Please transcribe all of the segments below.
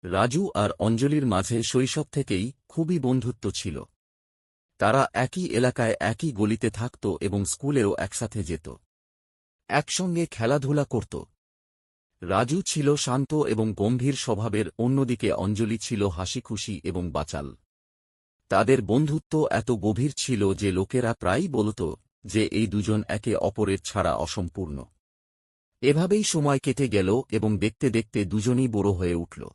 রাজু আর অঞ্জলির মাঝে শৈশব থেকেই খুবই বন্ধুত্ব ছিল। তারা একই এলাকায় একই গলিতে থাকত এবং স্কুলেও একসাথে যেত। একসঙ্গে খেলাধুলা করত। রাজু ছিল শান্ত এবং গম্ভীর স্বভাবের, অন্যদিকে অঞ্জলি ছিল হাসিখুশি এবং বাচাল। তাদের বন্ধুত্ব এত গভীর ছিল যে লোকেরা প্রায়ই বলত যে এই দুজন একে অপরের ছাড়া অসম্পূর্ণ। এভাবেই সময় কেটে গেল এবং দেখতে দেখতে দুজনেই বড় হয়ে উঠল।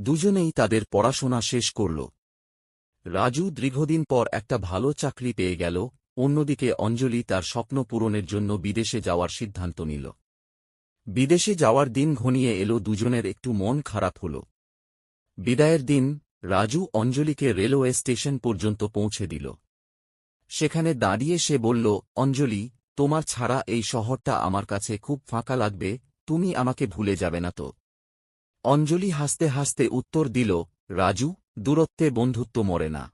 দুজনেই তাদের পড়াশোনা শেষ করল। রাজু দীর্ঘদিন পর একটা ভালো চাকরি পেয়ে গেল, অন্যদিকে অঞ্জলি তার স্বপ্ন পূরণের জন্য বিদেশে যাওয়ার সিদ্ধান্ত নিল। বিদেশে যাওয়ার দিন ঘনিয়ে এলো, দুজনের একটু মন খারাপ হল। বিদায়ের দিন রাজু অঞ্জলিকে রেলওয়ে স্টেশন পর্যন্ত পৌঁছে দিল। সেখানে দাঁড়িয়ে সে বলল, অঞ্জলি, তোমার ছাড়া এই শহরটা আমার কাছে খুব ফাঁকা লাগবে, তুমি আমাকে ভুলে যাবে না তো? অঞ্জলি হাসতে হাসতে উত্তর দিল, রাজু, দূরত্বে বন্ধুত্ব মরে না।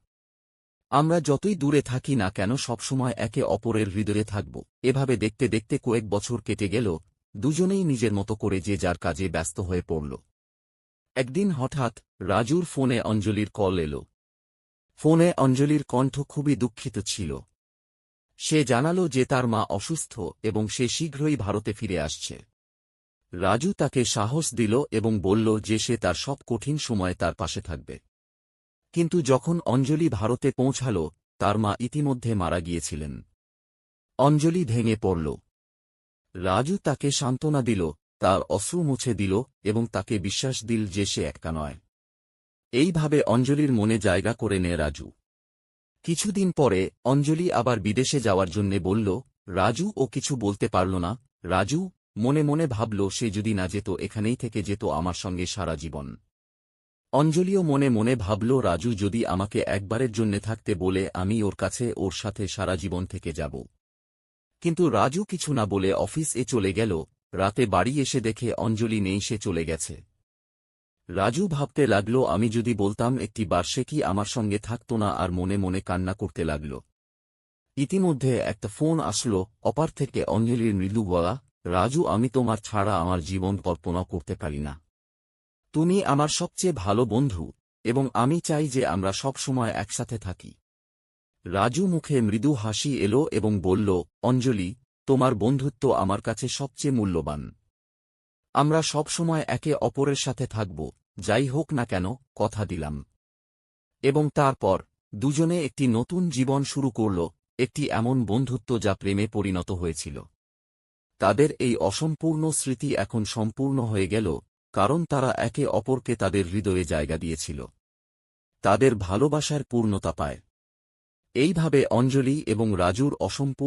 আমরা যতই দূরে থাকি না কেন সবসময় একে অপরের হৃদয়ে থাকব। এভাবে দেখতে দেখতে কয়েক বছর কেটে গেল, দুজনেই নিজের মতো করে যে যার কাজে ব্যস্ত হয়ে পড়ল। একদিন হঠাৎ রাজুর ফোনে অঞ্জলির কল এল। ফোনে অঞ্জলির কণ্ঠ খুবই দুঃখিত ছিল। সে জানাল যে তার মা অসুস্থ এবং সে শীঘ্রই ভারতে ফিরে আসছে। রাজু তাকে সাহস দিল এবং বলল যে সে তার সব কঠিন সময়ে তার পাশে থাকবে। কিন্তু যখন অঞ্জলি ভারতে পৌঁছাল, তার মা ইতিমধ্যে মারা গিয়েছিলেন। অঞ্জলি ভেঙে পড়ল। রাজু তাকে সান্ত্বনা দিল, তার অশ্রু মুছে দিল এবং তাকে বিশ্বাস দিল যে সে একা নয়। এইভাবে অঞ্জলির মনে জায়গা করে নেয় রাজু। কিছুদিন পরে অঞ্জলি আবার বিদেশে যাওয়ার জন্যে বলল। রাজু ও কিছু বলতে পারল না। রাজু মনে মনে ভাবল, সে যদি না যেত, এখানেই থেকে যেত আমার সঙ্গে সারা জীবন। অঞ্জলিও মনে মনে ভাবল, রাজু যদি আমাকে একবারের জন্যে থাকতে বলে আমি ওর কাছে ওর সাথে সারা জীবন থেকে যাব। কিন্তু রাজু কিছু না বলে অফিসে চলে গেল। রাতে বাড়ি এসে দেখে অঞ্জলি নেই, সে চলে গেছে। রাজু ভাবতে লাগল, আমি যদি বলতাম একটি বার, সে কি আমার সঙ্গে থাকত না? আর মনে মনে কান্না করতে লাগল। ইতিমধ্যে একটা ফোন আসলো, অপার থেকে অঞ্জলির মৃদু গলা, রাজু, আমি তোমার ছাড়া আমার জীবন কল্পনা করতে পারি না। তুমি আমার সবচেয়ে ভালো বন্ধু এবং আমি চাই যে আমরা সব সময় একসাথে থাকি। রাজু মুখে মৃদু হাসি এলো এবং বলল, অঞ্জলি, তোমার বন্ধুত্ব আমার কাছে সবচেয়ে মূল্যবান। আমরা সব সময় একে অপরের সাথে থাকব, যাই হোক না কেন, কথা দিলাম। এবং তারপর দুজনে একটি নতুন জীবন শুরু করল, একটি এমন বন্ধুত্ব যা প্রেমে পরিণত হয়েছিল। তাদের এই অসম্পূর্ণ স্মৃতি এখন সম্পূর্ণ হয়ে গেল, কারণ তারা একে অপরকে তাদের হৃদয়ে জায়গা দিয়েছিল। তাদের ভালোবাসার পূর্ণতা পায়। এইভাবে অঞ্জলি এবং রাজুর অসম্পূর্ণ